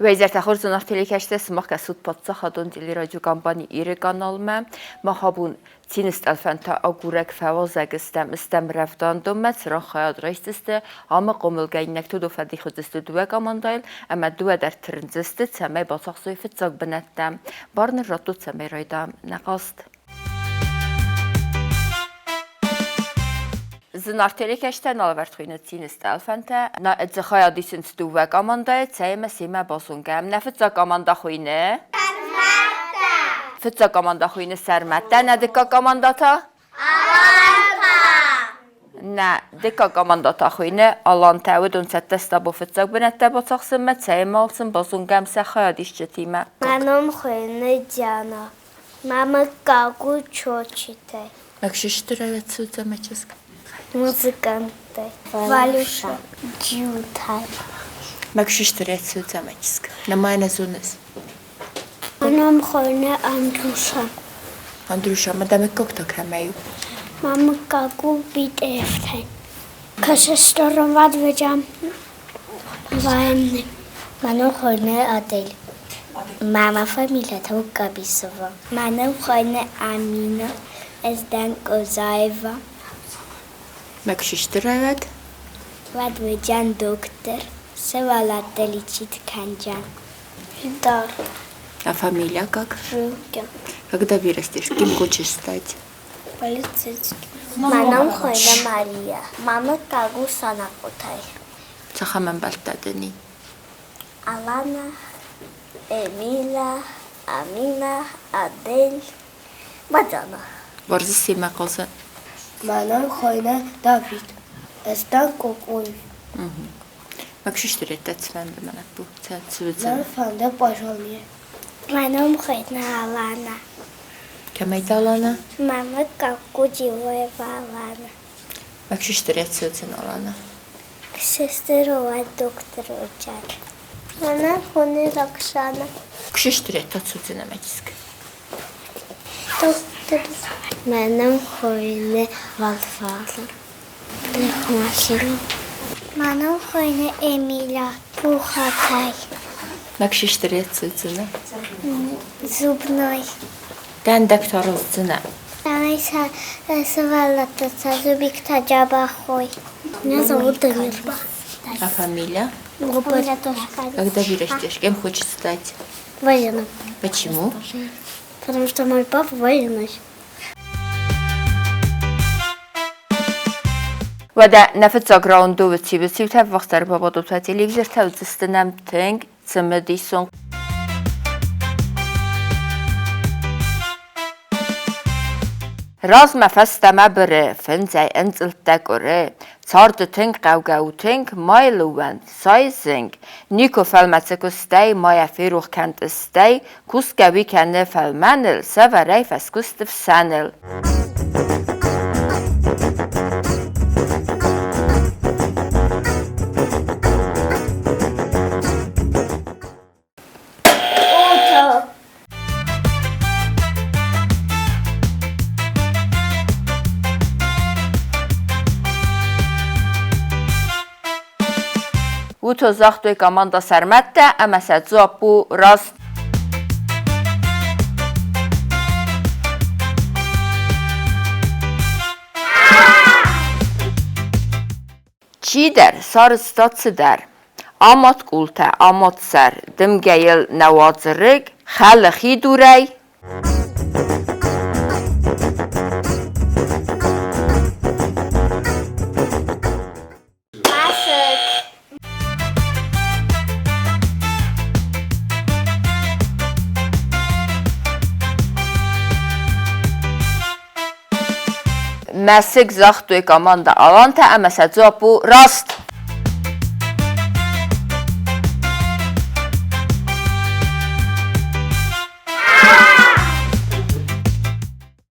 Vəziyyət axır telekeşte smaq qəsud patsa xadon dili radyo kampani İri kanalma mahabun Цины стъълфънтъ агурек фавозаг истем рефдандум мецран хаяд райстисте ама qomulgaynek tudu fadi xudistu duek amandayl ama dueder trinziste tsame basaqsoy fitsag benettem barnir ratu tsame raydam naqast Zinar telekeşten alăvărd xuyne Цины stъълфънтъ na edzxaya disin duek amandayl tsayme sime basungam na fitsag amanda xuyne Fıtsa komanda xuyne sermette ne dikka komandata? Alanta. Ne dikka komandata xuyne alanta ve dön settesta bu fıtsa benette bataqsın met sayım alsın bazun gemse xaya dişçetime. Benim xuyne Diana. Mama kagu çoçite. Nakşiştir evet sözü meçisk. Muzikante. Valusha. Jutay. Nakşiştir evet sözü meçisk. Namaya zunes. Benim xuyne Andrusha. Andrusha ma demek koktak hemeyu. Mama kagu bit eftay. Kaşıştırım vad vecam. Vaanne. Benim xuyne Adel. Mama familia tavuk kabisova. Benim xuyne Amina. Ezden Kozayeva. Nakşiştir evet. Vad vecam doktor. Sevalat delichit kanjan. Dar. А фамилия как? Жукен. Когда вырастешь, кем хочешь стать? Полицейский. Манам хойна Мария. Мама кагу санакотай. Цахаман балтадыни. Алана, Эмила, Амина, Адель, Мадана. Варзы сима қалса? Манам хойна Давид. Эстан кокой. Накшишtir ettetmen demenek bu. Sen sözü. Мен фанда пожалуй. Манам хойна Алана. Kemeyde alana? Мама кагу дивоева Алана. Накшишtir et sözün alana? Сестерова доктор учат. Манам хойна Роксана. Kşiştir ettet sözün emekisk. Доктор. Манам хойна Валфала. Лехмахилу. Манам хойна Эмиля Пухатай. Накшишtir et sözünü. Зубной. Den doktorun zına. Она свалата зубик таджабахой. Меня зовут Дамир. А фамилия? Когда вырастешь, кем хочешь стать? Военным. Почему? Потому что мой папа военный. وده نفت زاگران دو وسیب تا وقت در بابا دو تا تلویزیون تا وزستنم تنگ زمدیسون راز مفستم بره فنزای انزل تگره سارد تنگ قو تنگ مایلوان سایزنگ نیکو فلمتسکو ستی مایا فیروخ کند ستی کوس گوی کنه فلمنل سواره فسکوستف سنل و تو زاختوی کاماندا سرمته اما سجابو راست چی در سار استاتس در آمات قولته آمات سر دم گیل نوازرگ خلقی دوری مسک زخت توی کاماندا آلانته اما سجابو راست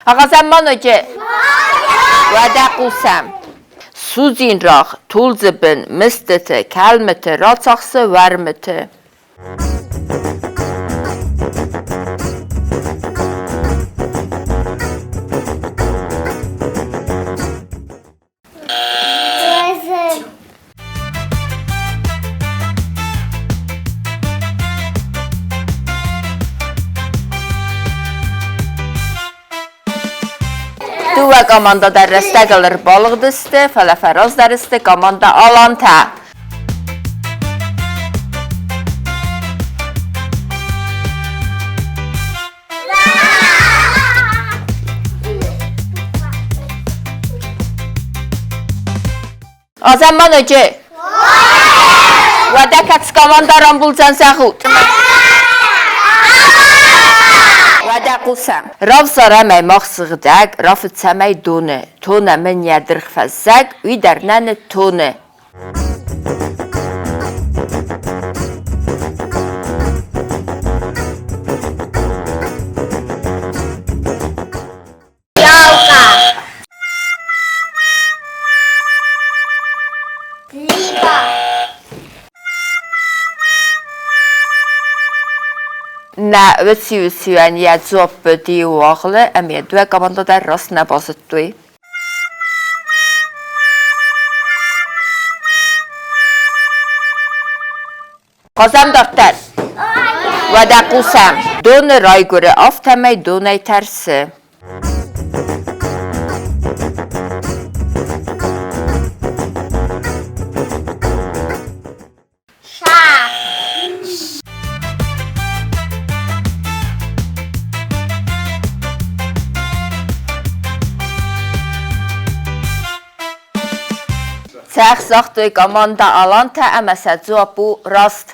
آقا زمان که وده قوسم سوزین راخ طول زبن مستته کلمته راتاقسه ورمته Dua komanda dərrəstə qalır balıq disti, fələfəraz dəristi, komanda alantə. Azəmman öcü. Və dəkəts komanda rambulcan səxud. وده قسم راف زارمه مخصغ دگ راف تسمه دونه تونه من یدرخ فزگ وی در نن تونه نه وسیوسیان یه زوب بدی و آخله امیه دوه کاماندا در راست نبازد دوی قازم دارتر و ده قوسم دون رای گره آفتمه دونه ترسه Səx saxtı komanda alantə əməsə cavabı rast.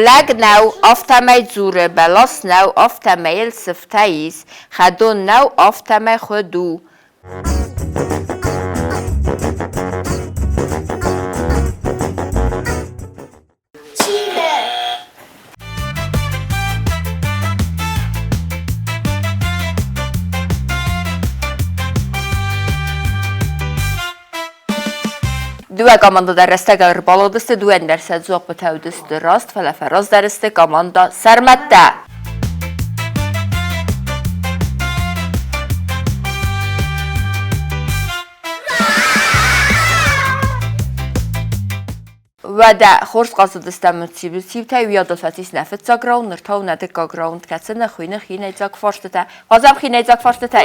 Ləq nəv aftəməy cürə bəlas nəv aftəməyil sıftəyiz xədun nəv aftəməy xödu. Dua komanda dərrəstə qalır balıq disti, dua dərsə cavabı təvdisti rast, fələfəraz dəristi, komanda sərmətdə. Və də xors qazı distəmün sivtə, üyada fətis nəfət caqraun, nırtav nədik qaqraun, kətsinə xüynə xinəycaq farsdətə. Qazam xinəycaq farsdətə.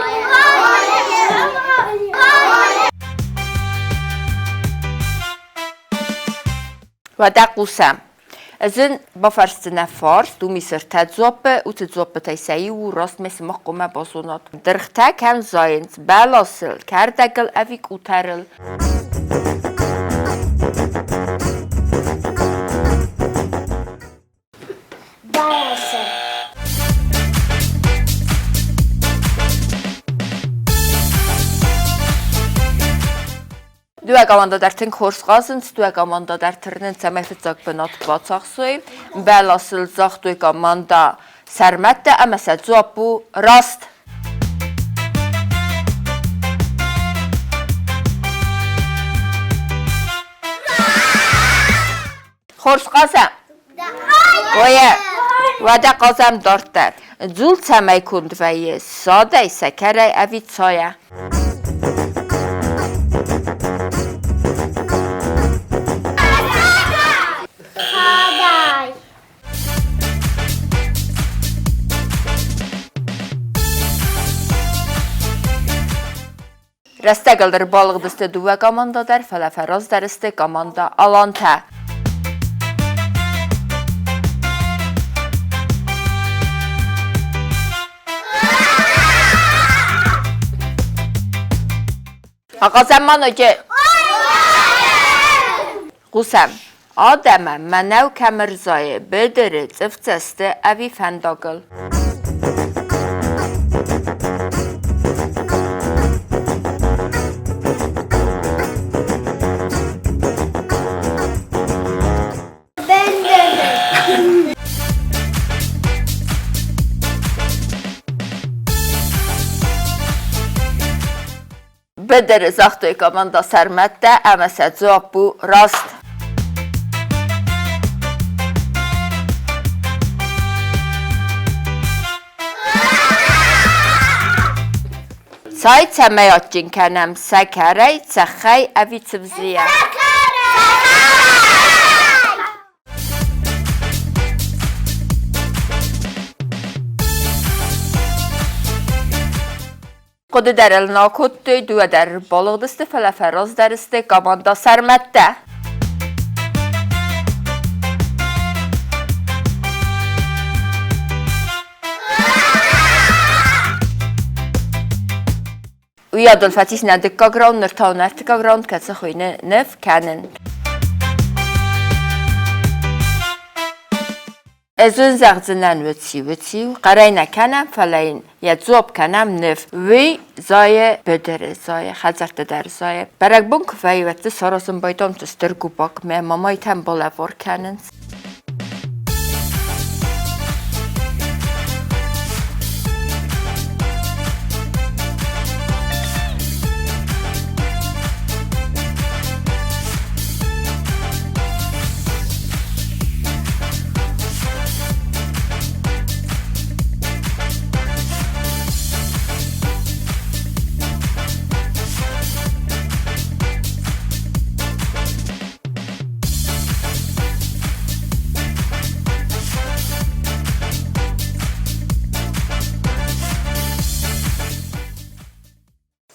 و ده قوسم از این با فرستنه فارس دو میسر تجوبه او تجوبه تیسایی و راست مثل مقومه بازونات درخته کم زاینت بلاسل کردگل اویک او ترل Dua komanda در تن کورس قازند، dua komanda در ترنن سمفت زاگ بنات باطاقسوی، بلاسل زاگ dua komanda سرمته اما سجوابو راست. کورس قازم. ویا ودا قازم دارتر. زول سمی کند ویه ساده سکره اوی چایه. Rəstə qaldır balıq disti dua komanda dar, fələfəraz dəristi komanda alantə. Ağazəmman ögə. Qusəm. Adəmə mənəv kəmirzayı bədiri cıfcəsti əvi fəndaqıl. Bederi zaxtoy komanda sərmətdə əməsə cavab bu rast. Say çəməy atcın kənəm səkərəy çəxəy əvi çivziyə. Qodu dərəl nakotdu, düvə dərər balıqdısdı, fələfəraz dərisdi, qamanda sərmətdə. وياد الفتيس نادك كاغراون نرتاو نرت كاغراون كتسخوين نف كانن ازون زغزنن وتي قرينا كانم فلاين يتزوب كانم نف وي زاي بدر زاي خزرت در زاي برق بون كفاي وقت ساراسون بايدام تسترگو باك ما ماماي تن بالافور كانن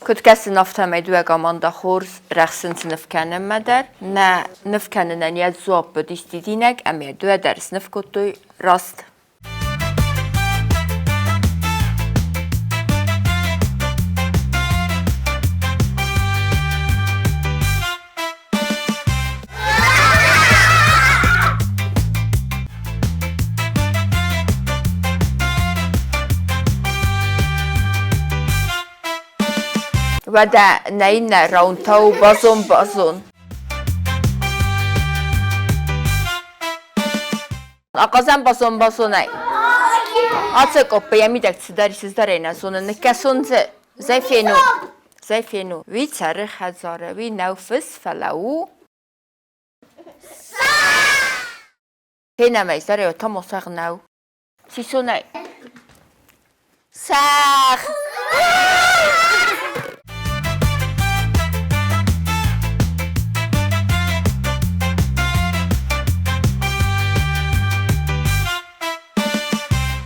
كنت كاس نفتهم يدوى قماندا خورز رخصن سنفكانن مدر نا نفكانن ان يزواب بديستيدينك ام يدوى درس نفكتوي راست ودا ناينا راونتاو بازون اقازم بازونای اتسكو بياميدك تداري سدارينا سون نكاسون زي فينو وي تاريخ هزاره وي نوفس فلاو هنا ما يزاري وتمو ساغناو سيسوناي ساخ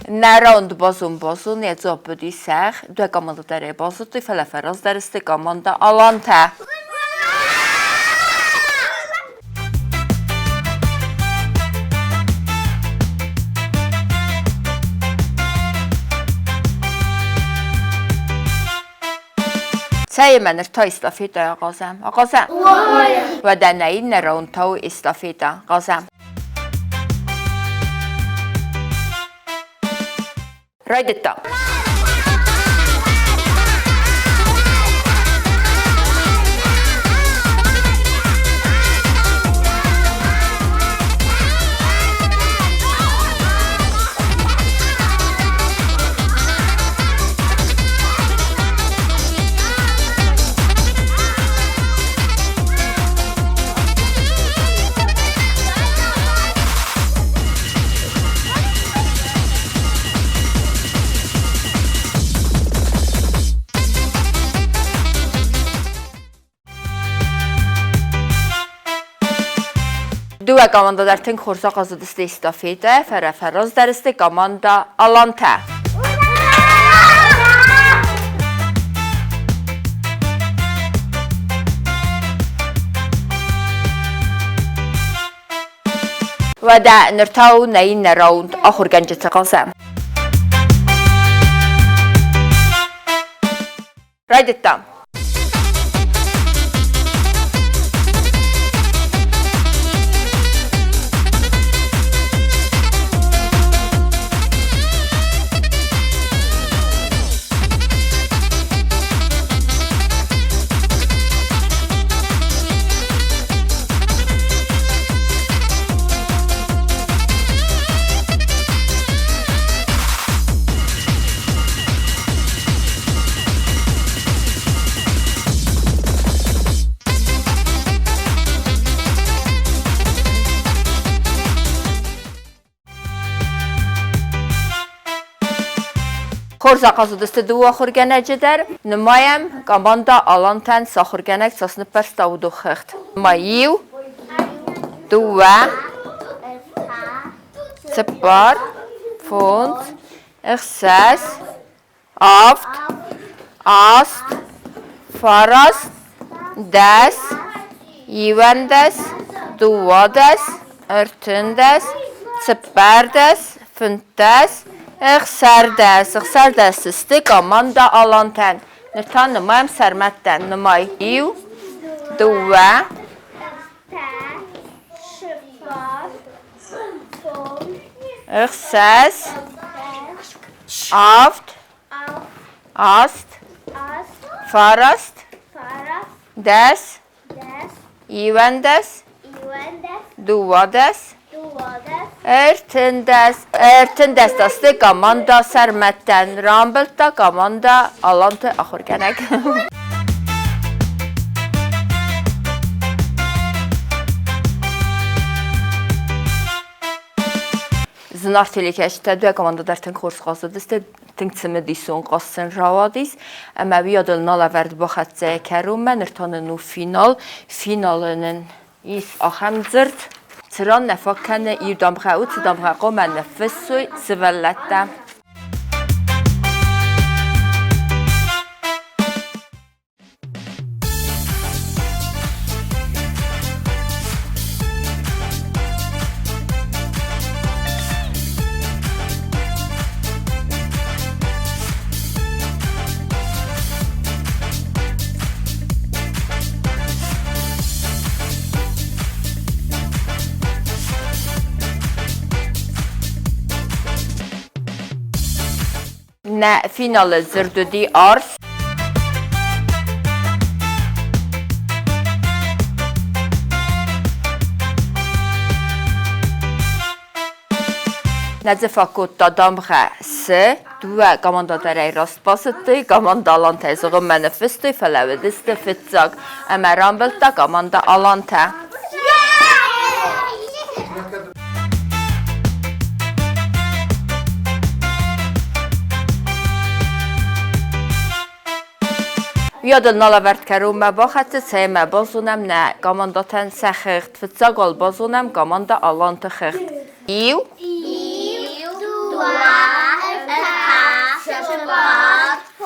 نراند بازون یزاب بدی سخ دو کاماندا داره بازو توی فلافراز درست کاماندا آلانته سعی من تا استافیتا آقازم و دنایی نراند تاو استافیتا قازم رایدتا دو کاماندا در تنگ خورسا قازد است استافیده فراز در است کاماندا آلانته و در نرتاو نین نراوند آخر گنج تقاسم رایدتم خورزا قازد است دو آخرگنه جدر نمایم کاماندا آلانتن ساخرگنه ساسن پرستا و دو خخت ماییو Dua, Separ, Fond, Exces, Aft, Ast, Farast, Des, Ivendes, Duades, Örtündes, Seperdes, Fündes, Exserdes. Exserdes isti komanda alanten. Nırtan nımayım sermetten nımay. İv, Dua, Exces, Aft, Ast, Farast, Des, Ivendes, Duades, Örtündes. Örtündes isti komanda sermetten. Rambılta komanda alantı ahır genek. Zınar telekəşdə dua komandada tən kurs qazıdı. Tən Цины dison qasın ravadis. Amma bir adıl alăvərd baxatcə kərum mən irtanın finalının is axamzırt. Çıran nəfəkkənə irdamğa u tidamğa qomən nəfəsü sivələtdə. Nə finalı zırdüdü arz. Nəzifakut dadamğa s. Dua komandada rəy rast basıttı. Komanda alan təzığı mənəfisti. Fələvidisti fitsaq. Əmə rambılda komanda alan tə. Yadın alăvərd kərumə baxatı səymə bazunəm nə komandatan səxirt. Fitsaq ol bazunəm komanda alan tıxirt. İv, Dua,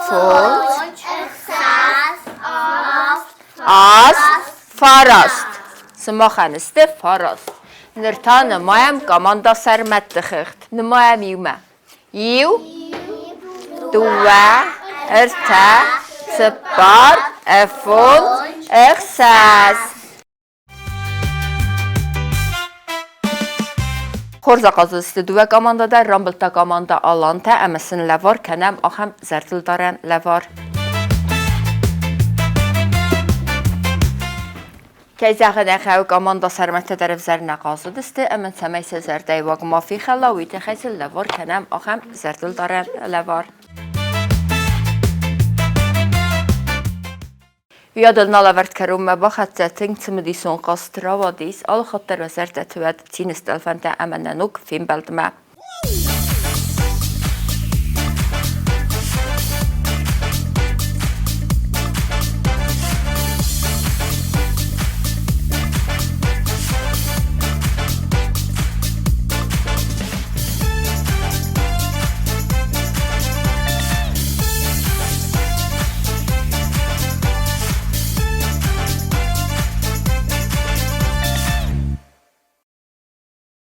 Fond, Exces, Ast, Farast. Smaxanisti Farast. Nırta nımayəm komanda sərmət tıxirt. Nımayəm ivmə. İv, Dua, Ertə, Separ, Fond, Exces. Xorza qazısı dua komandada rambılta komanda alanta əməsin ləvar kənəm axam zərtildarən ləvar. Kəzəğə nəxəv komanda sərmətə dərəvzərinə qazıdıstı əmən səməysə zərdəy vaq mafi xəlaviti xəsil ləvar kənəm axam zərtildarən ləvar. Yadın alăvərd kərumə baxatcə tən Цины dison qastravadis al xattar və zərdətüvəd Цины stъълфăнтă əmənənuk film bəldimə.